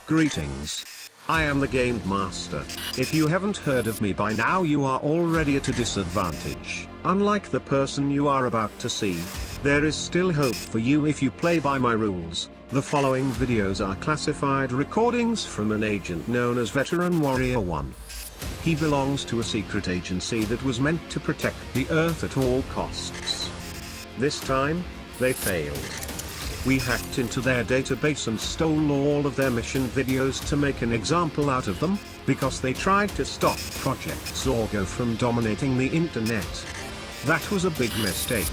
Greetings. I am the Game Master. If you haven't heard of me by now, you are already at a disadvantage. Unlike the person you are about to see, there is still hope for you if you play by my rules. The following videos are classified recordings from an agent known as Veteran Warrior 1. He belongs to a secret agency that was meant to protect the Earth at all costs. This time, they failed. We hacked into their database and stole all of their mission videos to make an example out of them, because they tried to stop Project Zorgo from dominating the internet. That was a big mistake.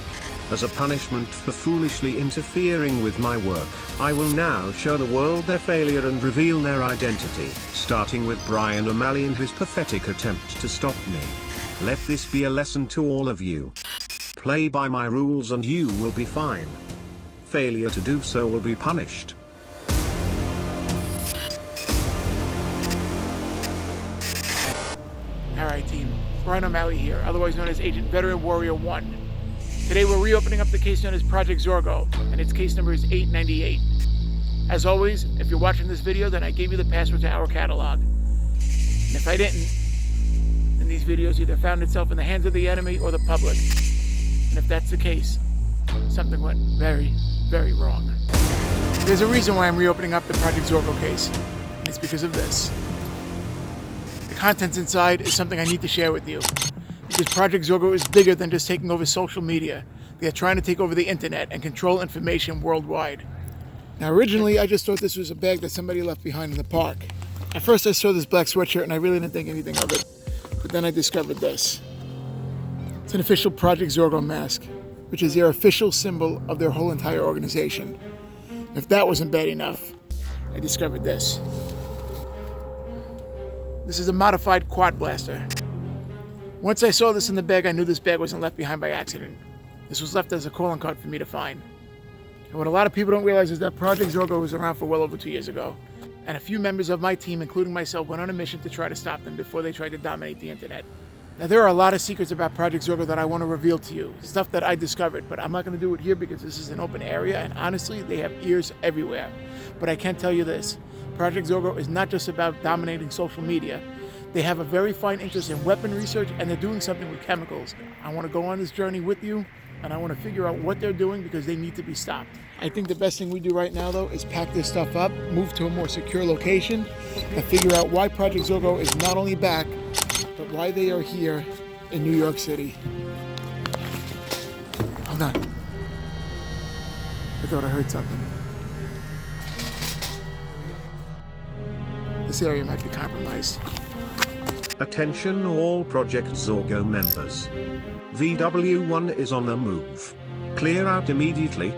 As a punishment for foolishly interfering with my work, I will now show the world their failure and reveal their identity, starting with Brian O'Malley and his pathetic attempt to stop me. Let this be a lesson to all of you. Play by my rules and you will be fine. Failure to do so will be punished. Alright team, Brian O'Malley here, otherwise known as Agent Veteran Warrior 1. Today we're reopening up the case known as Project Zorgo, and its case number is 898. As always, if you're watching this video, then I gave you the password to our catalog. And if I didn't, then these videos either found itself in the hands of the enemy or the public. And if that's the case, something went very, very wrong. There's a reason why I'm reopening up the Project Zorgo case, and it's because of this. The contents inside is something I need to share with you. Because Project Zorgo is bigger than just taking over social media. They are trying to take over the internet and control information worldwide. Now originally I just thought this was a bag that somebody left behind in the park. At first I saw this black sweatshirt and I really didn't think anything of it. But then I discovered this. It's an official Project Zorgo mask, which is their official symbol of their whole entire organization. If that wasn't bad enough, I discovered this. This is a modified quad blaster. Once I saw this in the bag, I knew this bag wasn't left behind by accident. This was left as a calling card for me to find. And what a lot of people don't realize is that Project Zorgo was around for well over 2 years ago. And a few members of my team, including myself, went on a mission to try to stop them before they tried to dominate the internet. Now there are a lot of secrets about Project Zorgo that I want to reveal to you. Stuff that I discovered, but I'm not going to do it here because this is an open area and honestly, they have ears everywhere. But I can tell you this, Project Zorgo is not just about dominating social media. They have a very fine interest in weapon research and they're doing something with chemicals. I want to go on this journey with you and I want to figure out what they're doing because they need to be stopped. I think the best thing we do right now though is pack this stuff up, move to a more secure location, and figure out why Project Zorgo is not only back, but why they are here in New York City. Hold on. I thought I heard something. This area might be compromised. Attention all Project Zorgo members. VW1 is on the move. Clear out immediately.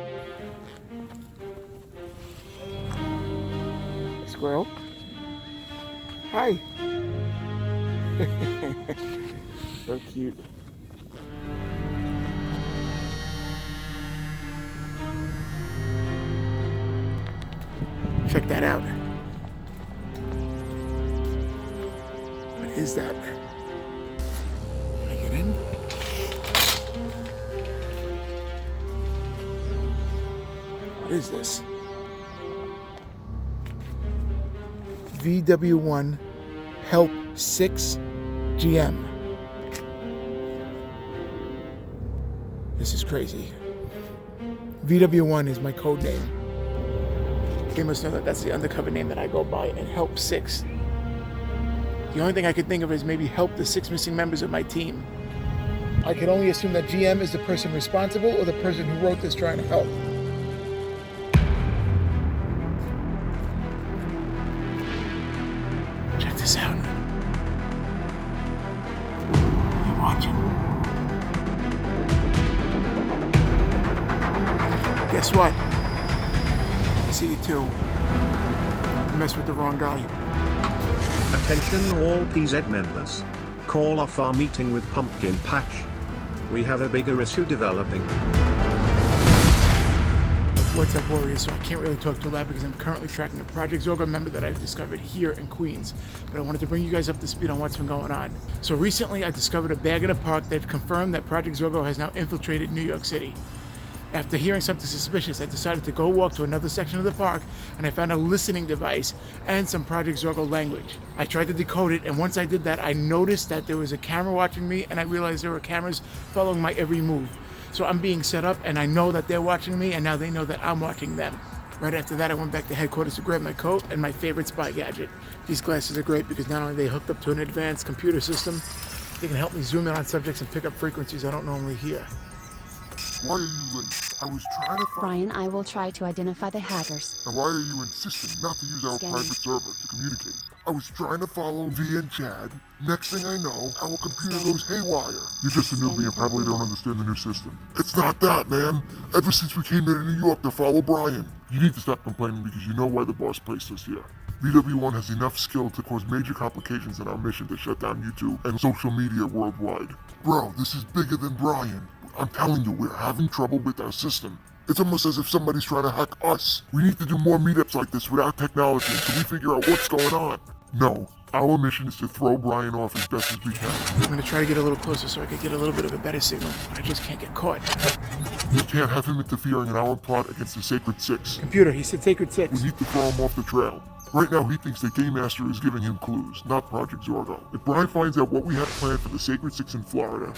Squirrel. Hi. So cute. Check that out. What is that? Can I get in? What is this? VW1 Help 6 GM. This is crazy. VW1 is my code name. You must know that that's the undercover name that I go by, and Help 6. The only thing I could think of is maybe help the 6 missing members of my team. I could only assume that GM is the person responsible or the person who wrote this trying to help. Check this out. Are you watching? Guess what? I see you too. You messed with the wrong guy. Attention all PZ members. Call off our meeting with Pumpkin Patch. We have a bigger issue developing. What's up, Warriors? So I can't really talk too loud because I'm currently tracking a Project Zorgo member that I've discovered here in Queens. But I wanted to bring you guys up to speed on what's been going on. So recently I discovered a bag in a park that confirmed that Project Zorgo has now infiltrated New York City. After hearing something suspicious, I decided to go walk to another section of the park, and I found a listening device and some Project Zorgo language. I tried to decode it, and once I did that, I noticed that there was a camera watching me, and I realized there were cameras following my every move. So I'm being set up, and I know that they're watching me, and now they know that I'm watching them. Right after that, I went back to headquarters to grab my coat and my favorite spy gadget. These glasses are great because not only are they hooked up to an advanced computer system, they can help me zoom in on subjects and pick up frequencies I don't normally hear. Why are you late? I was trying to find... Brian, I will try to identify the hackers. And why are you insisting not to use our private server to communicate? I was trying to follow V and Chad. Next thing I know, our computer goes haywire. You're just a newbie and probably don't understand the new system. It's not that, man. Ever since we came here to New York to follow Brian. You need to stop complaining because you know why the boss placed us here. VW1 has enough skill to cause major complications in our mission to shut down YouTube and social media worldwide. Bro, this is bigger than Brian. I'm telling you, we're having trouble with our system. It's almost as if somebody's trying to hack us. We need to do more meetups like this without technology until we figure out what's going on. No, our mission is to throw Brian off as best as we can. I'm gonna try to get a little closer so I can get a little bit of a better signal, but I just can't get caught. We can't have him interfering in our plot against the Sacred Six. Computer, he said Sacred Six. We need to throw him off the trail. Right now, he thinks the Game Master is giving him clues, not Project Zorgo. If Brian finds out what we have planned for the Sacred Six in Florida,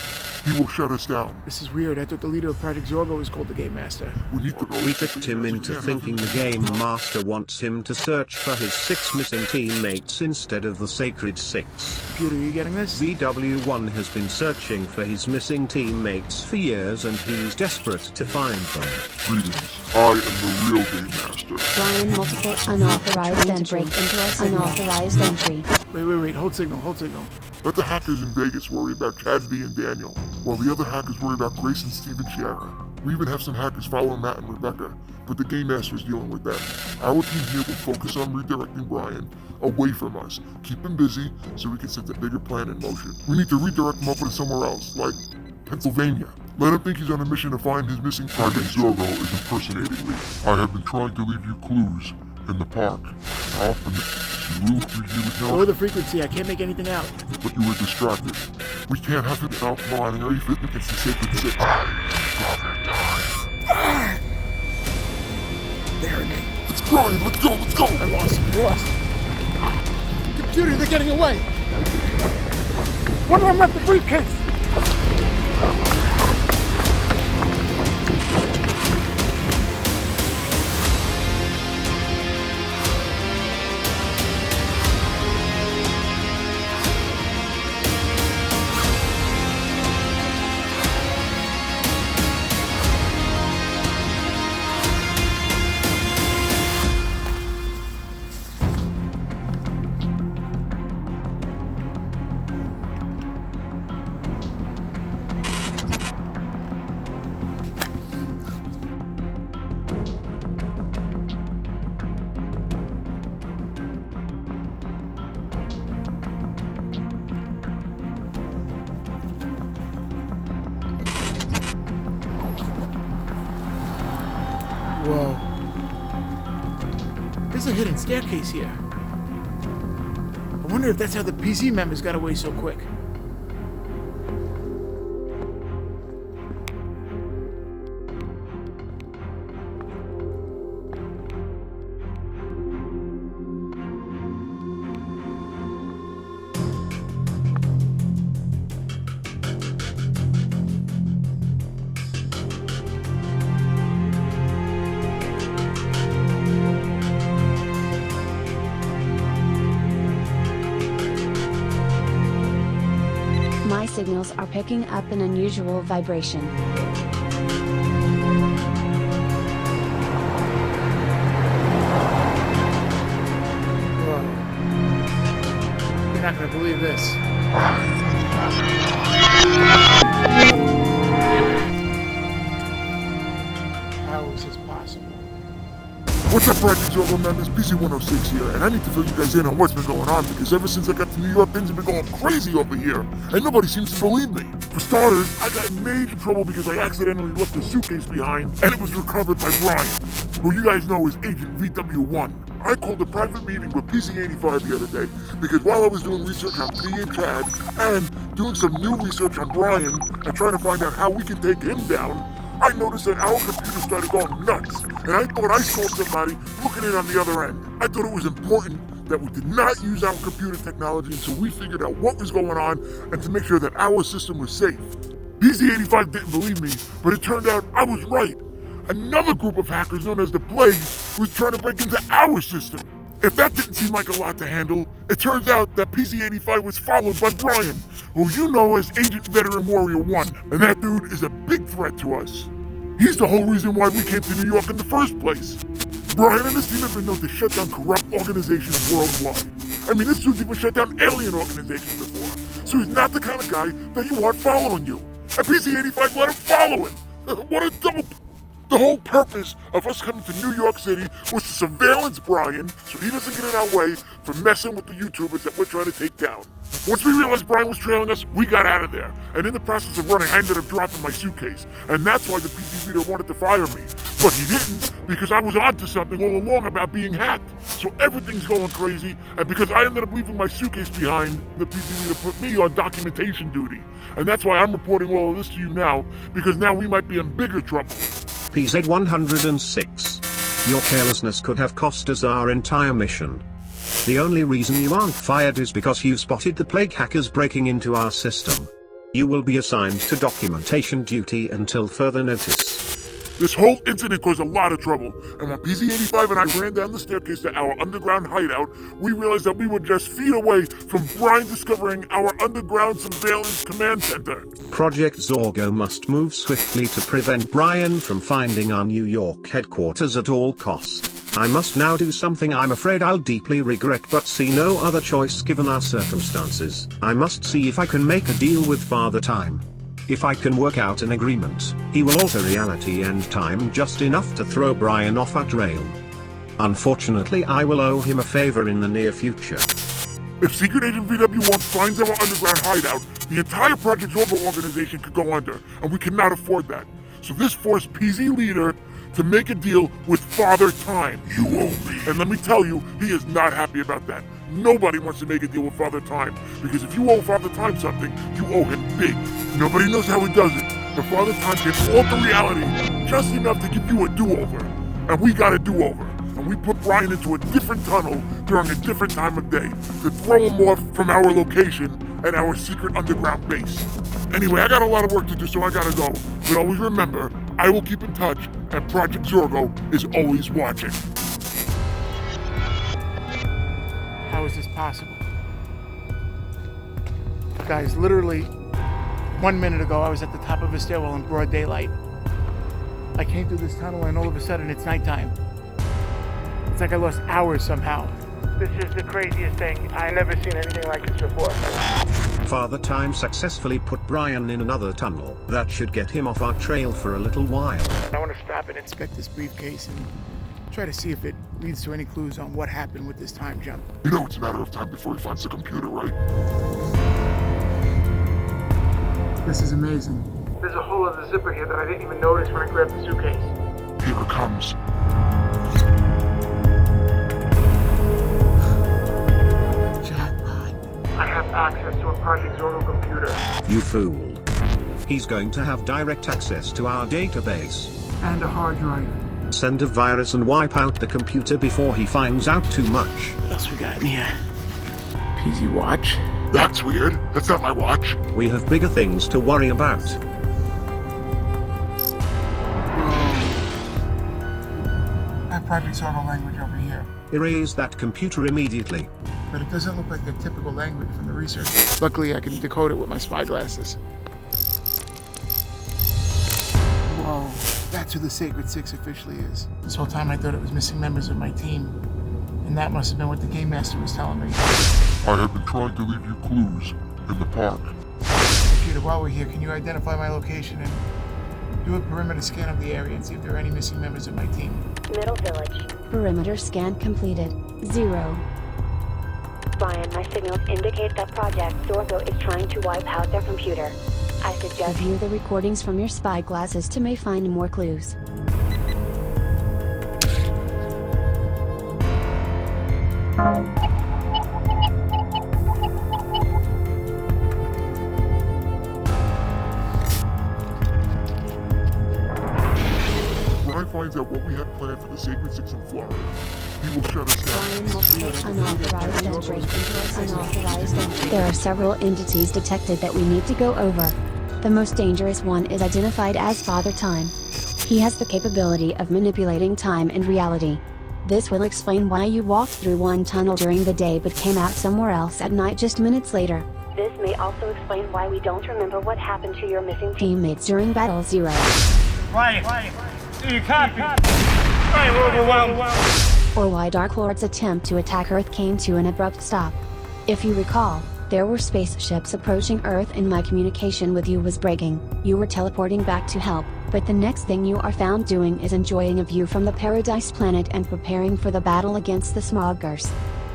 he will shut us down. This is weird. I thought the leader of Project Zorgo was called the Game Master. We need to go. We tricked him into thinking the Game Master wants him to search for his 6 missing teammates instead of the Sacred Six. Computer, are you getting this? VW1 has been searching for his missing teammates for years and he's desperate to find them. Greetings. I am the real Game Master. Brian, multiple unauthorized entry. Break into our unauthorized entry. Wait. Hold signal. Let the hackers in Vegas worry about Chad V and Daniel, while the other hackers worry about Grace and Steve and Chiara. We even have some hackers following Matt and Rebecca, but the Game Master is dealing with them. Our team here will focus on redirecting Brian away from us. Keep him busy so we can set the bigger plan in motion. We need to redirect him over to somewhere else, like Pennsylvania. Let him think he's on a mission to find his missing Project Zorgo is impersonating me. I have been trying to leave you clues in the park. How often you would know. Lower the frequency. I can't make anything out. But you were distracted. We can't have him out flying or even against the Sacred Six. There it is. It's Brian. Let's go. I lost. Computer, they're getting away. One of them left the briefcase. Whoa. There's a hidden staircase here. I wonder if that's how the PZ members got away so quick. My signals are picking up an unusual vibration. Whoa. You're not gonna believe this. How is this possible? What's up, Project Zorgo members? PC106 here, and I need to fill you guys in on what's been going on because ever since I got to New York, things have been going crazy over here, and nobody seems to believe me. For starters, I got in major trouble because I accidentally left a suitcase behind, and it was recovered by Brian, who you guys know is Agent VW1. I called a private meeting with PC85 the other day because while I was doing research on P and Chad and doing some new research on Brian and trying to find out how we can take him down, I noticed that our computer started going nuts, and I thought I saw somebody looking in on the other end. I thought it was important that we did not use our computer technology until we figured out what was going on and to make sure that our system was safe. BZ85 didn't believe me, but it turned out I was right. Another group of hackers known as the Plague was trying to break into our system. If that didn't seem like a lot to handle, it turns out that PZ85 was followed by Brian, who you know as Agent Veteran Warrior 1, and that dude is a big threat to us. He's the whole reason why we came to New York in the first place. Brian and his team have been known to shut down corrupt organizations worldwide. I mean, this dude's even shut down alien organizations before, so he's not the kind of guy that you want following you. And PZ85 let him follow him. What a dope! The whole purpose of us coming to New York City was to surveillance Brian so he doesn't get in our way for messing with the YouTubers that we're trying to take down. Once we realized Brian was trailing us, we got out of there. And in the process of running, I ended up dropping my suitcase. And that's why the PC leader wanted to fire me. But he didn't, because I was onto something all along about being hacked. So everything's going crazy, and because I ended up leaving my suitcase behind, the PC leader put me on documentation duty. And that's why I'm reporting all of this to you now, because now we might be in bigger trouble. PZ106. Your carelessness could have cost us our entire mission. The only reason you aren't fired is because you spotted the Plague hackers breaking into our system. You will be assigned to documentation duty until further notice. This whole incident caused a lot of trouble, and when PZ85 and I ran down the staircase to our underground hideout, we realized that we were just feet away from Brian discovering our underground surveillance command center. Project Zorgo must move swiftly to prevent Brian from finding our New York headquarters at all costs. I must now do something I'm afraid I'll deeply regret but see no other choice given our circumstances. I must see if I can make a deal with Father Time. If I can work out an agreement, he will alter reality and time just enough to throw Brian off our trail. Unfortunately, I will owe him a favor in the near future. If Secret Agent VW1 finds our underground hideout, the entire Project Zorgo organization could go under, and we cannot afford that. So this forced PZ leader to make a deal with Father Time. You owe me. And let me tell you, he is not happy about that. Nobody wants to make a deal with Father Time, because if you owe Father Time something, you owe him big. Nobody knows how he does it, but Father Time can alter reality just enough to give you a do-over. And we got a do-over. And we put Brian into a different tunnel during a different time of day to throw him off from our location at our secret underground base. Anyway, I got a lot of work to do, so I gotta go. But always remember, I will keep in touch, and Project Zorgo is always watching. How is this possible? Guys, literally 1 minute ago, I was at the top of a stairwell in broad daylight. I came through this tunnel and all of a sudden it's nighttime. It's like I lost hours somehow. This is the craziest thing. I've never seen anything like this before. Father Time successfully put Brian in another tunnel. That should get him off our trail for a little while. I want to stop and inspect this briefcase and try to see if it leads to any clues on what happened with this time jump. You know it's a matter of time before he finds the computer, right? This is amazing. There's a hole in the zipper here that I didn't even notice when I grabbed the suitcase. Here it comes. Jackpot. I have access to a Project Zorgo computer. You fool. He's going to have direct access to our database. And a hard drive. Send a virus and wipe out the computer before he finds out too much. What else we got in here? PZ watch. That's weird. That's not my watch. We have bigger things to worry about. That Project Zorgo language over here. Erase that computer immediately. But it doesn't look like the typical language from the research. Luckily, I can decode it with my spy glasses. Whoa, that's who the Sacred Six officially is. This whole time I thought it was missing members of my team. And that must have been what the Game Master was telling me. I have been trying to leave you clues in the park. Computer, while we're here, can you identify my location and do a perimeter scan of the area and see if there are any missing members of my team? Middle Village. Perimeter scan completed. 0. Brian, my signals indicate that Project Zorgo is trying to wipe out their computer. I suggest Review the recordings from your spy glasses to may find more clues. finds out what we had planned for the Sacred Six in Florida, he will shut us Brian down. will take unauthorized entry into unauthorized entry. There are several entities detected that we need to go over. The most dangerous one is identified as Father Time. He has the capability of manipulating time and reality. This will explain why you walked through one tunnel during the day but came out somewhere else at night just minutes later. This may also explain why we don't remember what happened to your missing Teammates during Battle Zero. Ryan, do you copy? Ryan, we're overwhelmed. Or why Dark Lord's attempt to attack Earth came to an abrupt stop. If you recall, there were spaceships approaching Earth and my communication with you was breaking. You were teleporting back to help, but the next thing you are found doing is enjoying a view from the Paradise planet and preparing for the battle against the Smoggers.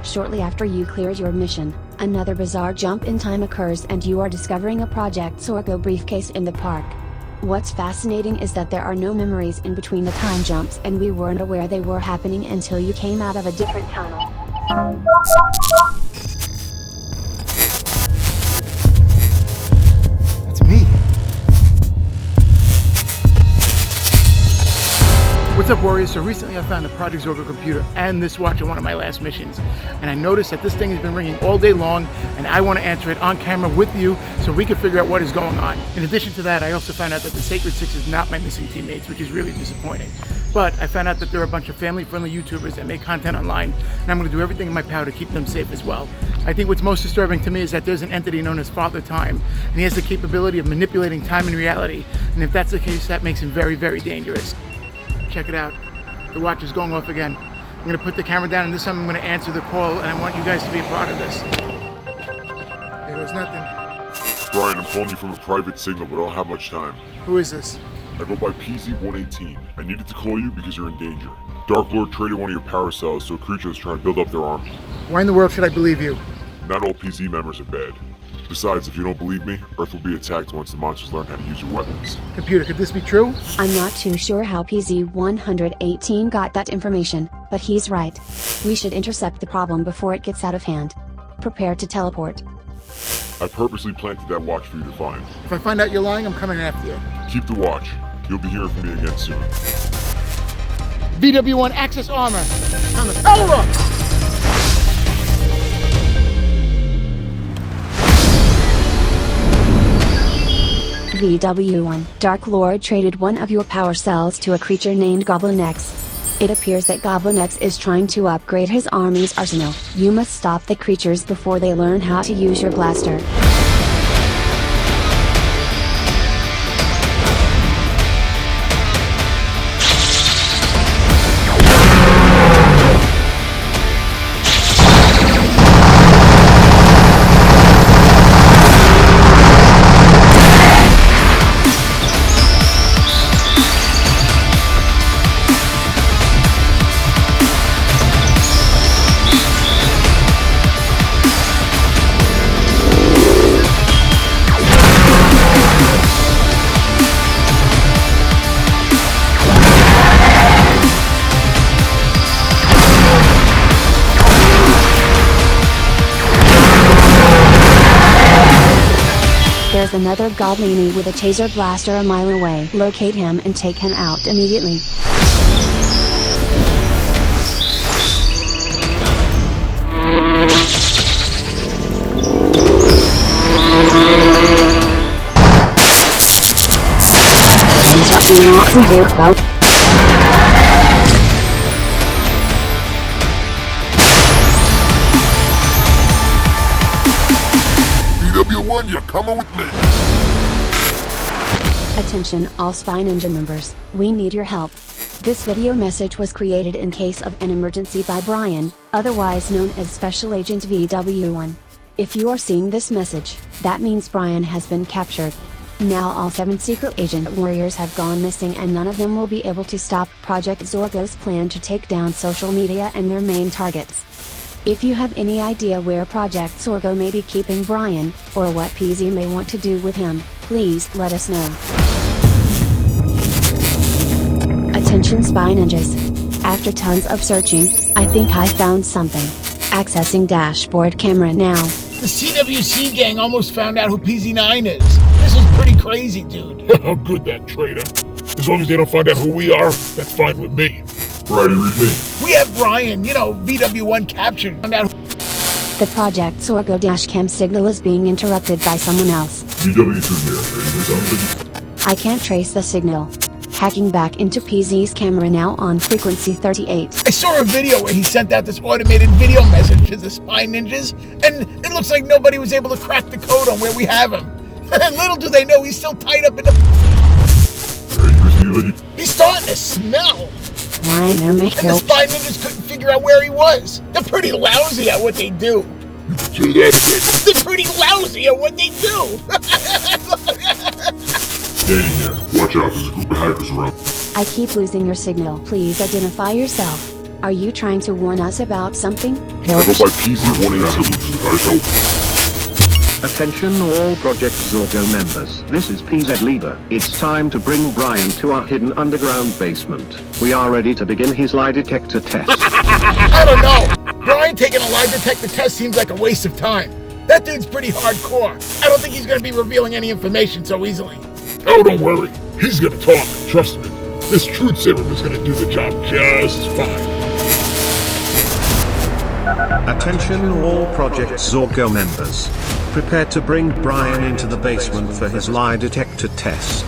Shortly after you cleared your mission, another bizarre jump in time occurs and you are discovering a Project Zorgo briefcase in the park. What's fascinating is that there are no memories in between the time jumps and we weren't aware they were happening until you came out of a different tunnel. That's me. What's up, Warriors? So recently I found a Project Zorgo computer and this watch on one of my last missions. And I noticed that this thing has been ringing all day long and I want to answer it on camera with you so we can figure out what is going on. In addition to that, I also found out that the Sacred Six is not my missing teammates, which is really disappointing. But I found out that there are a bunch of family-friendly YouTubers that make content online, and I'm going to do everything in my power to keep them safe as well. I think what's most disturbing to me is that there's an entity known as Father Time, and he has the capability of manipulating time and reality. And if that's the case, that makes him very, very dangerous. Check it out. The watch is going off again. I'm going to put the camera down, and this time I'm going to answer the call, and I want you guys to be a part of this. There goes nothing. Brian, I'm calling you from a private signal, but I don't have much time. Who is this? I go by PZ-118. I needed to call you because you're in danger. Dark Lord traded one of your power cells to a creature that's trying to build up their army. Why in the world should I believe you? Not all PZ members are bad. Besides, if you don't believe me, Earth will be attacked once the monsters learn how to use your weapons. Computer, could this be true? I'm not too sure how PZ-118 got that information, but he's right. We should intercept the problem before it gets out of hand. Prepare to teleport. I purposely planted that watch for you to find. If I find out you're lying, I'm coming after you. Keep the watch. You'll be hearing from me again soon. VW1 Access Armor on the power up! VW1, Dark Lord traded one of your power cells to a creature named Goblin X. It appears that Goblin X is trying to upgrade his army's arsenal. You must stop the creatures before they learn how to use your blaster. There's another Goblini with a taser blaster a mile away. Locate him and take him out immediately. VW1, you're coming with me! Attention all Spy Ninja members, we need your help. This video message was created in case of an emergency by Brian, otherwise known as Special Agent VW1. If you are seeing this message, that means Brian has been captured. Now all 7 secret agent warriors have gone missing and none of them will be able to stop Project Zorgo's plan to take down social media and their main targets. If you have any idea where Project Zorgo may be keeping Brian, or what PZ may want to do with him, please let us know. Attention Spy Ninjas. After tons of searching, I think I found something. Accessing dashboard camera now. The CWC gang almost found out who PZ9 is. This is pretty crazy, dude. How good that traitor. The As long as they don't find out who we are, that's fine with me. Right, you read me? We have Brian, VW1 captured. Found out The Project Zorgo dashcam signal is being interrupted by someone else. VW2 here. I can't trace the signal. Hacking back into PZ's camera now on frequency 38. I saw a video where he sent out this automated video message to the spy ninjas, and it looks like nobody was able to crack the code on where we have him. And little do they know he's still tied up in the... He's starting to smell. Why, no, And the spy ninjas couldn't figure out where he was. They're pretty lousy at what they do. They're pretty lousy at what they do. Danny here. Watch out, there's a group of hackers around. I keep losing your signal. Please identify yourself. Are you trying to warn us about something? I go by PZ warning solutions, guys. Help. Attention all Project Zorgo members. This is PZ Leader. It's time to bring Brian to our hidden underground basement. We are ready to begin his lie detector test. I don't know. Brian taking a lie detector test seems like a waste of time. That dude's pretty hardcore. I don't think he's going to be revealing any information so easily. Oh, don't worry. He's gonna talk. Trust me. This truth serum is gonna do the job just fine. Attention all Project Zorgo members. Prepare to bring Brian into the basement for his lie detector test.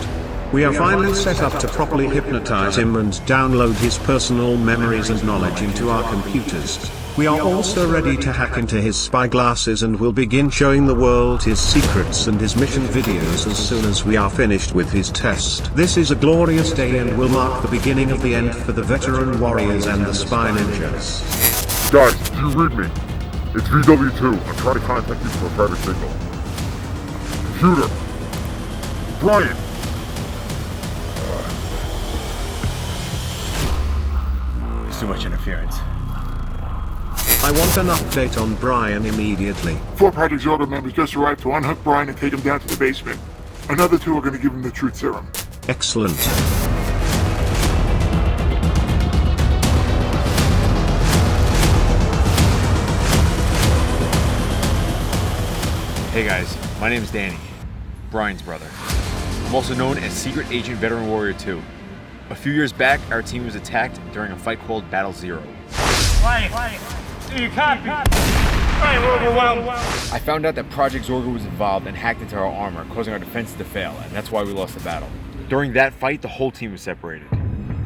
We are finally set up to properly hypnotize him and download his personal memories and knowledge into our computers. We are also ready to hack into his spy glasses and will begin showing the world his secrets and his mission videos as soon as we are finished with his test. This is a glorious day and will mark the beginning of the end for the veteran warriors and the spy ninjas. Guys, do you read me? It's VW2. I'm trying to contact you for a private signal. Computer. Brian. There's too much interference. I want an update on Brian immediately. 4 Project Zorgo members just arrived to unhook Brian and take him down to the basement. Another 2 are going to give him the truth serum. Excellent. Hey guys, my name is Danny, Brian's brother. I'm also known as Secret Agent Veteran Warrior 2. A few years back, our team was attacked during a fight called Battle Zero. You copy. Right, well. I found out that Project Zorgo was involved and hacked into our armor, causing our defenses to fail, and that's why we lost the battle. During that fight, the whole team was separated.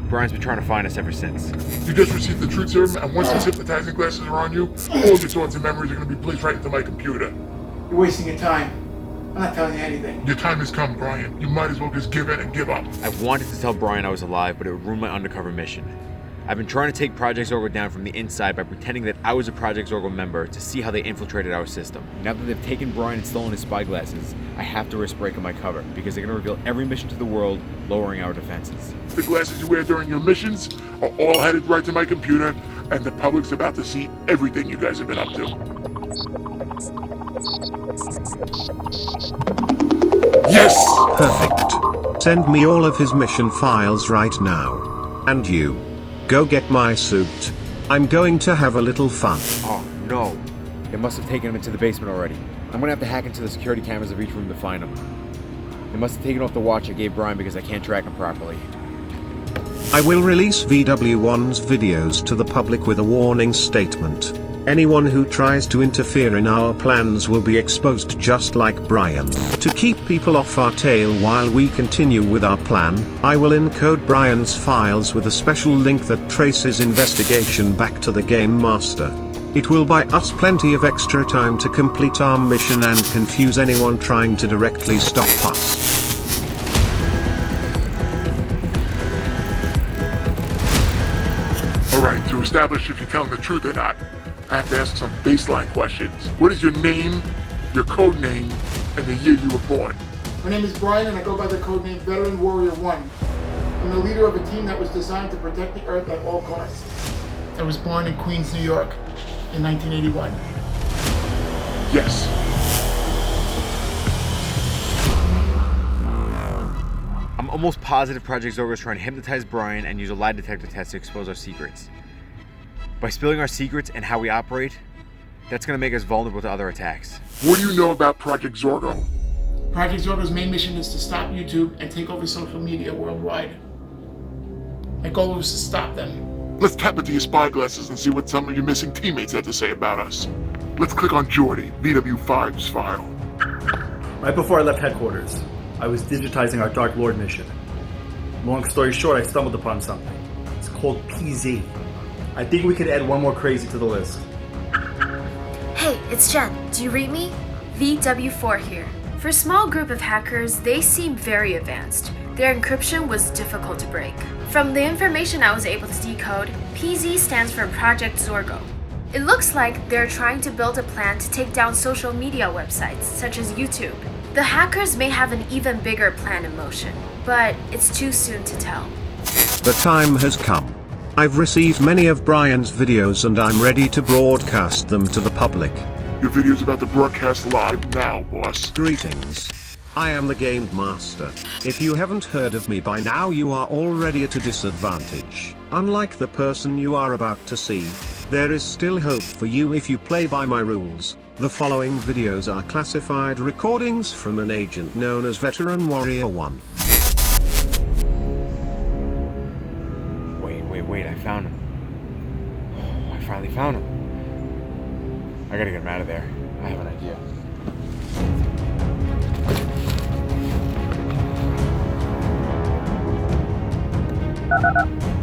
Brian's been trying to find us ever since. You just received the truth serum, and once these hypnotizing glasses are on you, all of your thoughts and memories are going to be placed right into my computer. You're wasting your time. I'm not telling you anything. Your time has come, Brian. You might as well just give in and give up. I wanted to tell Brian I was alive, but it would ruin my undercover mission. I've been trying to take Project Zorgo down from the inside by pretending that I was a Project Zorgo member to see how they infiltrated our system. Now that they've taken Brian and stolen his spy glasses, I have to risk breaking my cover, because they're going to reveal every mission to the world, lowering our defenses. The glasses you wear during your missions are all headed right to my computer, and the public's about to see everything you guys have been up to. Yes! Perfect. Send me all of his mission files right now. And you. Go get my suit. I'm going to have a little fun. Oh no. They must have taken him into the basement already. I'm gonna have to hack into the security cameras of each room to find him. They must have taken off the watch I gave Brian because I can't track him properly. I will release VW1's videos to the public with a warning statement. Anyone who tries to interfere in our plans will be exposed just like Brian. To keep people off our tail while we continue with our plan, I will encode Brian's files with a special link that traces investigation back to the Game Master. It will buy us plenty of extra time to complete our mission and confuse anyone trying to directly stop us. Alright, to establish if you're telling the truth or not, I have to ask some baseline questions. What is your name, your code name, and the year you were born? My name is Brian and I go by the codename Veteran Warrior 1. I'm the leader of a team that was designed to protect the Earth at all costs. I was born in Queens, New York in 1981. Yes. I'm almost positive Project Zorgo is trying to hypnotize Brian and use a lie detector test to expose our secrets. By spilling our secrets and how we operate, that's going to make us vulnerable to other attacks. What do you know about Project Zorgo? Project Zorgo's main mission is to stop YouTube and take over social media worldwide. My goal was to stop them. Let's tap into your spy glasses and see what some of your missing teammates had to say about us. Let's click on Jordy, VW5's file. Right before I left headquarters, I was digitizing our Dark Lord mission. Long story short, I stumbled upon something. It's called PZ. I think we could add one more crazy to the list. Hey, it's Jen. Do you read me? VW4 here. For a small group of hackers, they seem very advanced. Their encryption was difficult to break. From the information I was able to decode, PZ stands for Project Zorgo. It looks like they're trying to build a plan to take down social media websites, such as YouTube. The hackers may have an even bigger plan in motion, but it's too soon to tell. The time has come. I've received many of Brian's videos and I'm ready to broadcast them to the public. Your video's about to broadcast live now, boss. Greetings. I am the Game Master. If you haven't heard of me by now, you are already at a disadvantage. Unlike the person you are about to see, there is still hope for you if you play by my rules. The following videos are classified recordings from an agent known as Veteran Warrior 1. Wait, I found him. I finally found him. I gotta get him out of there. I have an idea.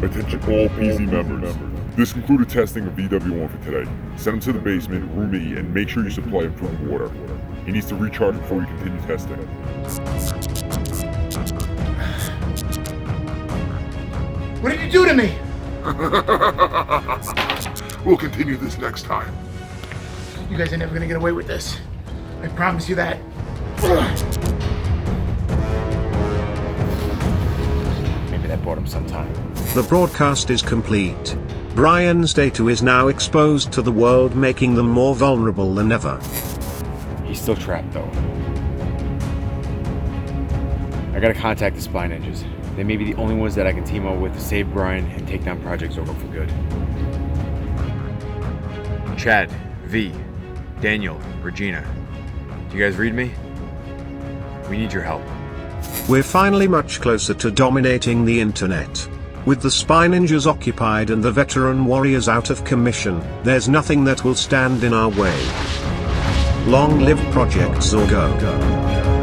Attention all PZ members. This concluded testing of VW1 for today. Send him to the basement, room E, and make sure you supply him food and water. He needs to recharge before we continue testing. What did you do to me? We'll continue this next time. You guys are never gonna get away with this. I promise you that. Maybe that bought him some time. The broadcast is complete. Brian's data is now exposed to the world, making them more vulnerable than ever. He's still trapped though. I gotta contact the spy ninjas. They may be the only ones that I can team up with to save Brian and take down Project Zorgo for good. Chad, V, Daniel, Regina. Do you guys read me? We need your help. We're finally much closer to dominating the internet. With the spy ninjas occupied and the veteran warriors out of commission, there's nothing that will stand in our way. Long live Project Zorgo.